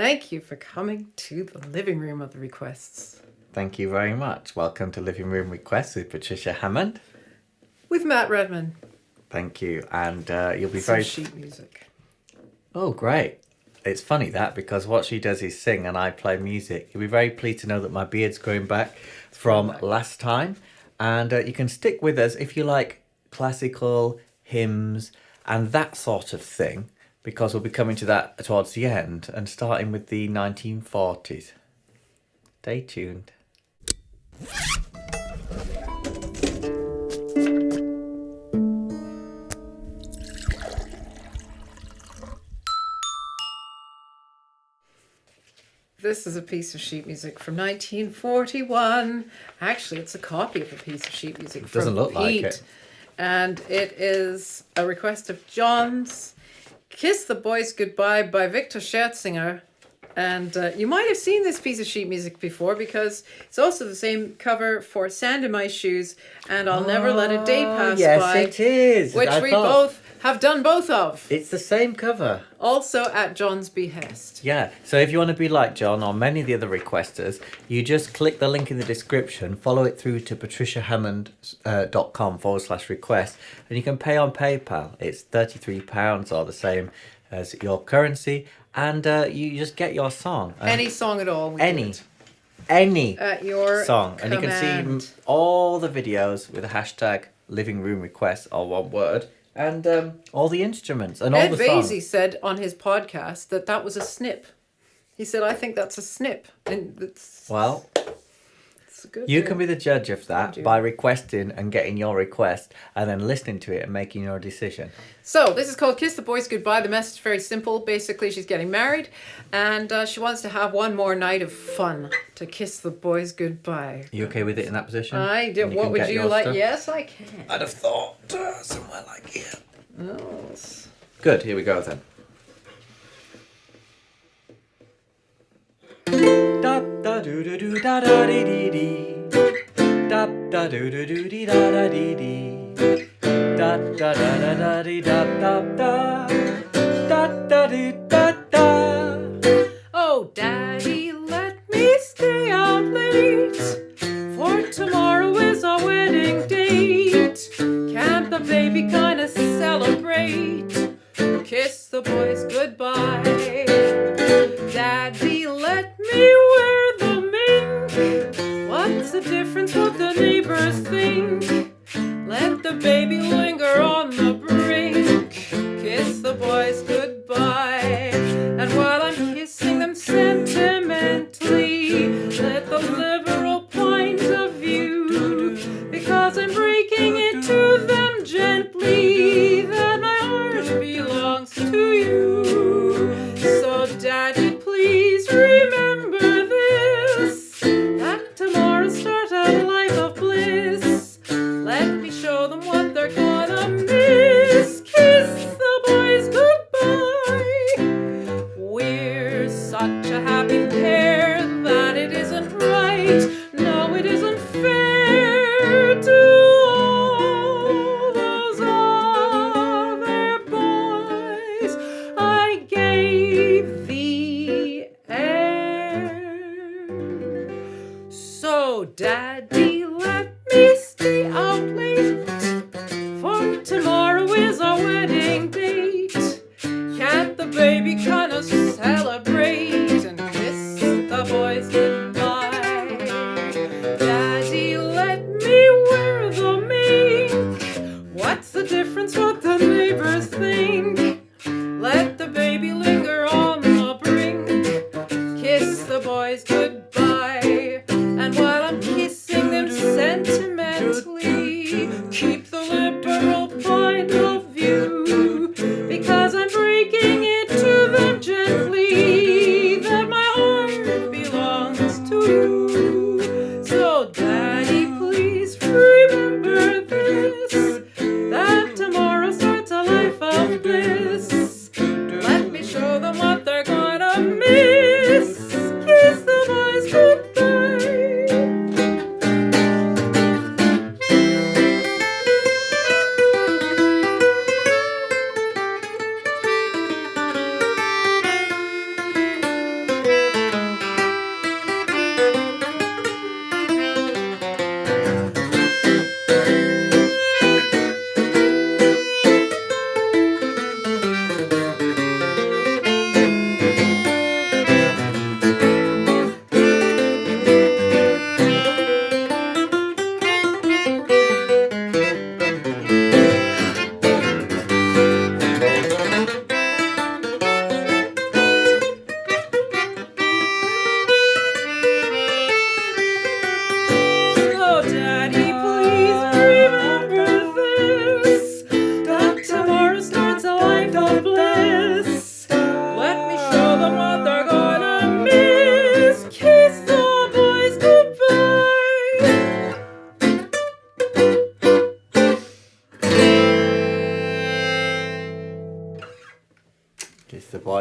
Thank you for coming to the living room of the requests. Thank you very much. Welcome to Living Room Requests with Patricia Hammond. With Matt Redman. Thank you. And you'll be Some very... sheet music. Oh, great. It's funny that, because what she does is sing and I play music. You'll be very pleased to know that my beard's growing back from last time. And you can stick with us if you like classical, hymns, and that sort of thing, because we'll be coming to that towards the end and starting with the 1940s. Stay tuned. This is a piece of sheet music from 1941. Actually, it's a copy of a piece of sheet music from Doesn't look Pete. like it. And it is a request of John's, Kiss the Boys Goodbye by Victor Scherzinger. And you might have seen this piece of sheet music before, because it's also the same cover for Sand in My Shoes and I'll Never Let a Day Pass yes, By. It is. Which we both have done both of. It's the same cover. Also at John's behest. Yeah, so if you want to be like John or many of the other requesters, you just click the link in the description, follow it through to patriciahammond.com/request, and you can pay on PayPal. It's £33 or the same as your currency, and you just get your song. Any song at all. Any at your song. command. And you can see all the videos with the hashtag Living Room Requests, all one word. And all the instruments and all Ed the songs. Vasey said on his podcast that was a snip. He said, I think that's a snip. And it's Well, a good you deal. can be the judge of that by requesting and getting your request and then listening to it and making your decision. So this is called Kiss the Boys Goodbye. The message is very simple. Basically, she's getting married and she wants to have one more night of fun to kiss the boys goodbye. You okay with it in that position? I do. And What can would get you your like? stuff? Yes, I can. I'd have thought somewhere like here. Oh. Good, here we go then. Da da do do do da da dee dee dee. Da da do do do dee da da dee dee. Da da da da da dee da da da. Da da dee da da. Oh, Daddy, let me stay out late, for tomorrow is our wedding date. Can't the baby kinda celebrate? Kiss the boys goodbye. Daddy, let me wear the mink. What's the difference what the neighbors think? Let the baby linger on the brink. Kiss the boys goodbye. And while I'm kissing them sentimentally, let the liberal point of view, because I'm breaking it to them gently, that my heart belongs to you. So Daddy, please remember this, that tomorrow start a life of bliss. Let me show them what they're gonna miss. Kiss the boys goodbye. We're such a happy pair that it isn't right. No, it isn't fair to all those other boys. I gave the air. So, Daddy, let me stay out late, for tomorrow is our wedding date. Can't the baby kinda celebrate and kiss the boys goodbye? Daddy, let me wear the mink. What's the difference what the neighbors think? Let the baby linger on the brink. Kiss the boys goodbye. And while I'm kissing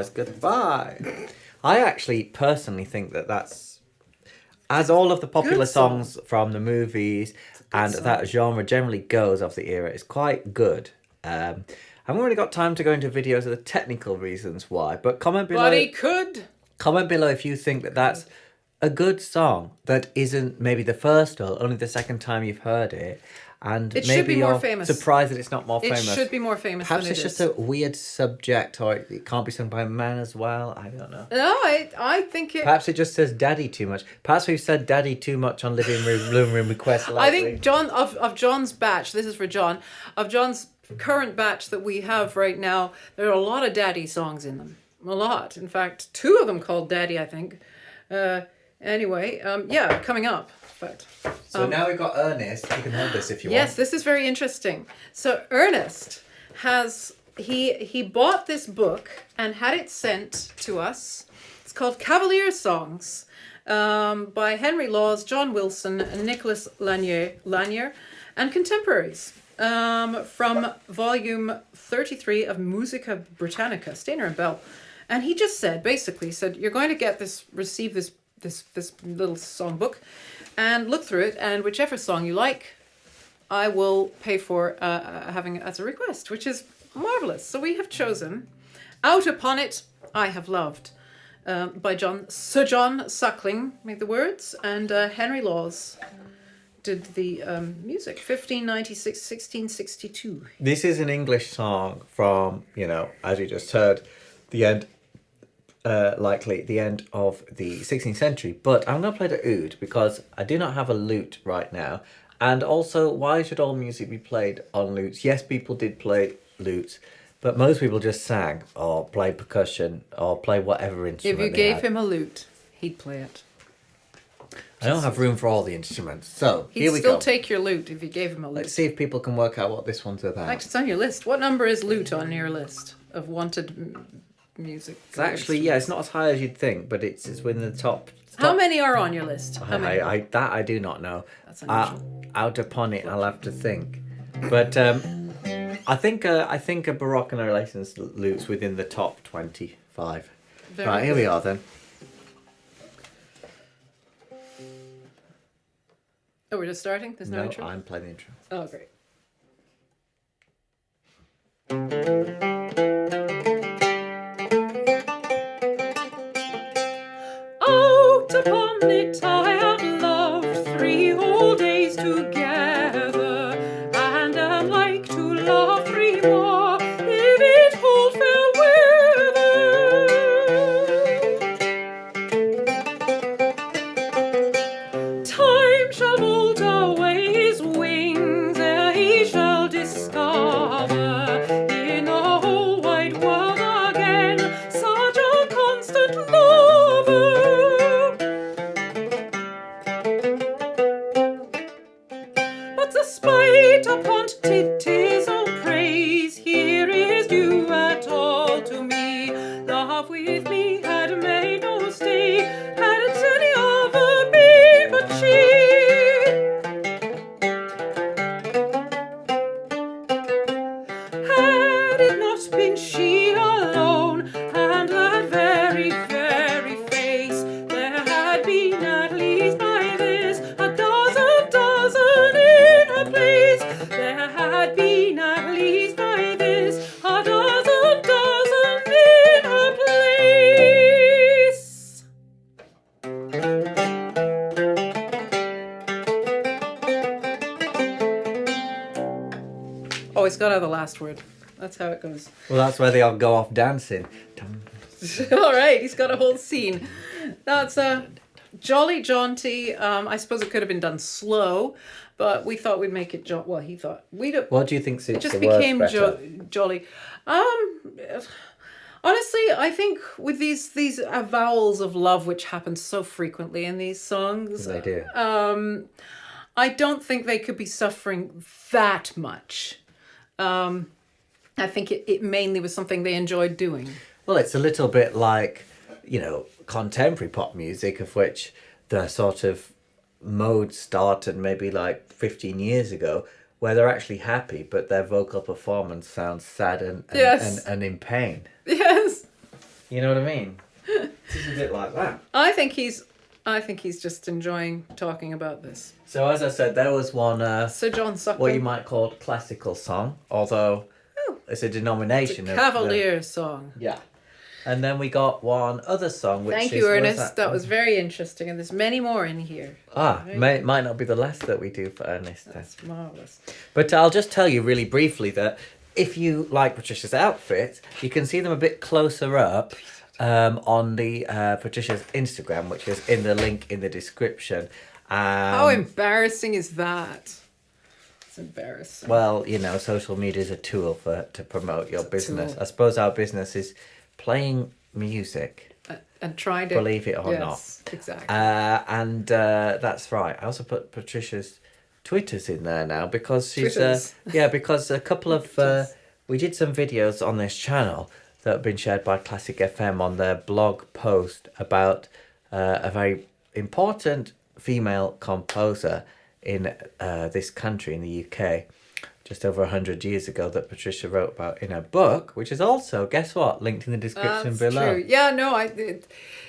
boys, goodbye. I actually personally think that that's, as all of the popular songs from the movies and that genre generally goes of the era, is quite good. I haven't really got time to go into videos of the technical reasons why, but comment below. But he could. Comment below if you think that that's a good song that isn't maybe the first or only the second time you've heard it. And It maybe should be more you're famous. surprised that it's not more It famous. should be more famous Perhaps than it's it just is. a weird subject, or it can't be sung by a man as well. I don't know. No, I think it... Perhaps it just says daddy too much. Perhaps we've said daddy too much on Livingroomrequests lately. I think John of John's batch, this is for John, of John's current batch that we have right now, there are a lot of daddy songs in them. A lot. In fact, 2 of them called Daddy, I think. Anyway, coming up. But, so now we've got Ernest. You can hold this if you want. yes, this is very interesting. So Ernest has, he bought this book and had it sent to us. It's called Cavalier Songs by Henry Laws, John Wilson, and Nicholas Lanier, and contemporaries. From volume 33 of Musica Britannica, Stainer and Bell. And he just said, basically said, you're going to receive this little songbook and look through it, and whichever song you like, I will pay for having it as a request, which is marvelous. So we have chosen Out Upon It, I Have Loved, by Sir John Suckling made the words, and Henry Laws did the music, 1596, 1662. This is an English song from, as you just heard, the end, likely the end of the 16th century. But I'm going to play the oud because I do not have a lute right now. And also, why should all music be played on lutes? Yes, people did play lutes, but most people just sang or played percussion or play whatever instrument. If you gave him a lute, he'd play it. I don't have room for all the instruments, so here we He'd still go. take your lute if you gave him a lute. Let's see if people can work out what this one's about. In fact, it's on your list. What number is lute on your list of wanted music? It's actually, it's not as high as you'd think, but it's within the top. How many are on your list? How many? I do not know. That's unusual. Out upon it, I'll have to think. But I think a Baroque and a Renaissance lute's within the top 25. Very Right, here good. we are then. Oh, we're just starting? There's no intro? I'm playing the intro. Oh, great. Out upon it I have loved 3 whole days together, and am like to love 3 more if it hold fair weather. Time shall mold away his wings ere he shall discover in the whole wide world again such a constant lover. But despite upon tis own praise, here is due at all to me. Love with me had made no stay, had it any other been but she. Had it not been she alone, and that very, very face, there had been at least by this a dozen in her place. There had been at least by this a dozen in her place. Oh, it's got to have the last word. That's how it goes. Well, that's where they all go off dancing. All right, he's got a whole scene. That's jolly jaunty. I suppose it could have been done slow, but we thought we'd make it well, he thought we'd. What do you think suits It just the words became better? jolly. Honestly, I think with these avowals of love, which happen so frequently in these songs, They do. I don't think they could be suffering that much. I think it mainly was something they enjoyed doing. Well, it's a little bit like, contemporary pop music, of which the sort of mode started maybe like 15 years ago, where they're actually happy, but their vocal performance sounds sad and Yes. and in pain. Yes. You know what I mean? It's a bit like that. I think he's just enjoying talking about this. So as I said, there was one Sir John Suckling. what you might call classical song, although it's a denomination It's a Cavalier song. Yeah. And then we got one other song, which Thank is... you, Ernest. That was very interesting, and there's many more in here. Might not be the last that we do for Ernest. That's marvellous. But I'll just tell you really briefly that if you like Patricia's outfit, you can see them a bit closer up on the Patricia's Instagram, which is in the link in the description. How embarrassing is that? It's embarrassing. Well, social media is a tool to promote your business. tool. I suppose our business is playing music. And trying to... Believe it or not. Yes, exactly. And that's right. I also put Patricia's Twitters in there now because she's... because a couple of... we did some videos on this channel that have been shared by Classic FM on their blog post about a very important female composer in this country, in the UK, just over 100 years ago, that Patricia wrote about in her book, which is also, guess what, linked in the description below. True. Yeah, no,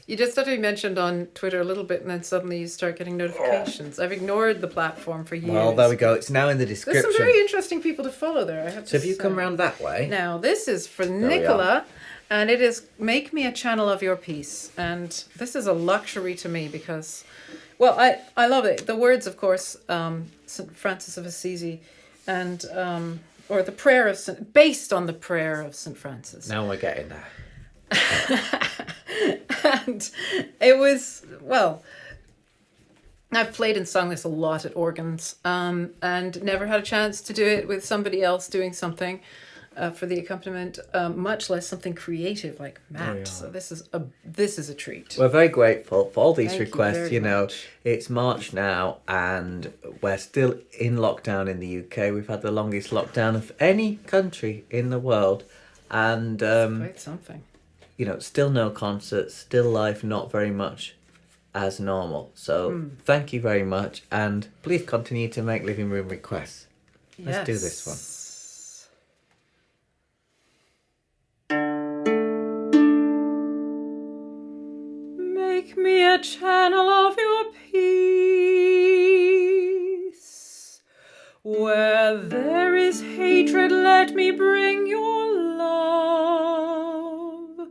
you just have to be mentioned on Twitter a little bit, and then suddenly you start getting notifications. I've ignored the platform for years. Well, there we go. It's now in the description. There's some very interesting people to follow there, I have to So if you say. come round that way... Now, this is for we Nicola, and it is Make Me a Channel of Your Peace. And this is a luxury to me because, well, I love it. The words, of course, St. Francis of Assisi, and or the prayer of based on the prayer of St. Francis. Now we're getting there. And it was, well, I've played and sung this a lot at organs, and never had a chance to do it with somebody else doing something for the accompaniment, much less something creative like Matt. yeah. So this is a treat. We're very grateful for all these Thank you requests. very much. It's March now and we're still in lockdown in the UK. We've had the longest lockdown of any country in the world. And, Quite something. still no concerts, still life not very much as normal. So thank you very much. And please continue to make living room requests. Let's do this one. Make me a channel of your peace. Where there is hatred, let me bring your love.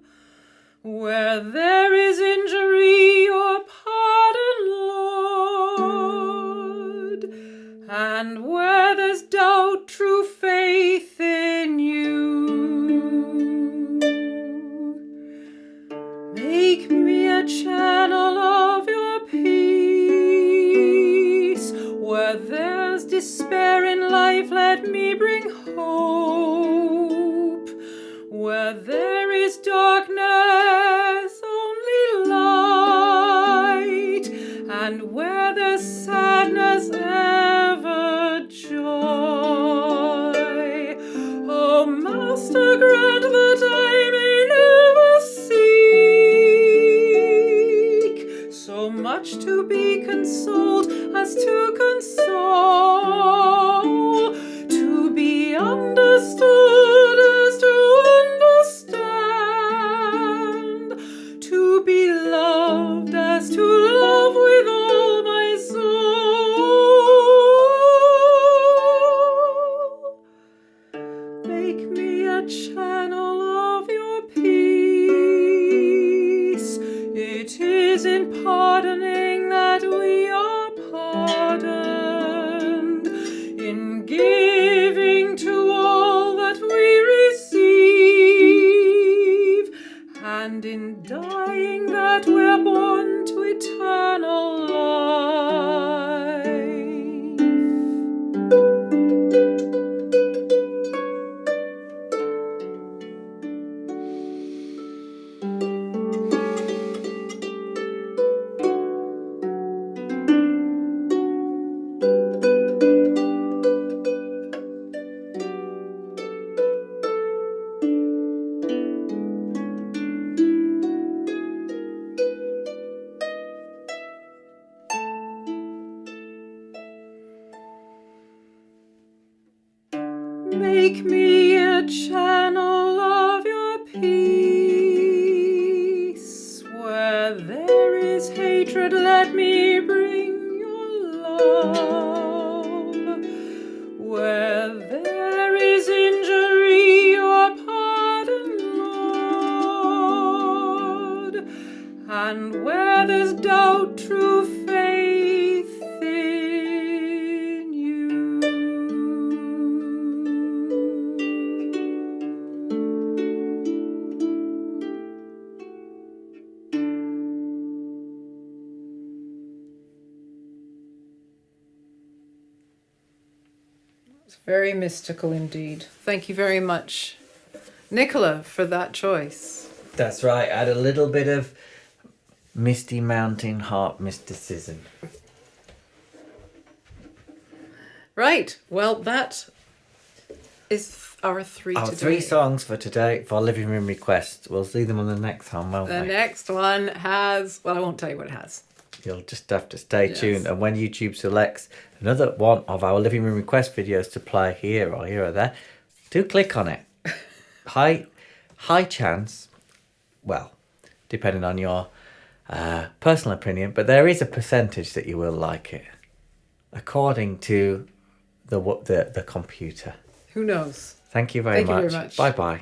Where there is injury, your pardon, Lord. And where there's doubt, true faith in you. Make me a channel of your peace. Where there's despair in life, let me bring hope. Where there is darkness, only light. And where there's sadness, ever joy. Oh, Master, grant that I may never seek so much to be consoled as to console, to be understood as to understand, to be loved as to love with all my soul. Make me a channel of your peace. It is in pardoning that we are pardoned, in giving to all that we receive, and in dying that we're born to eternal life. Make me a channel of your peace. there is hatred, let me bring your love. Where there is injury, your pardon, Lord. And where there's doubt, true faith in you. It's very mystical indeed. Thank you very much, Nicola, for that choice. That's right. Add a little bit of Misty Mountain Harp mysticism. Right. Well, that is our three Our today. 3 songs for today for Living Room Requests. We'll see them on the next one, won't The we? next one has... Well, I won't tell you what it has. You'll just have to stay Yes. tuned. And when YouTube selects another one of our Living Room Request videos to play here or there, do click on it. High chance, well, depending on your personal opinion, but there is a percentage that you will like it, according to the computer. Who knows? Thank you very Thank you much. very much. Bye-bye.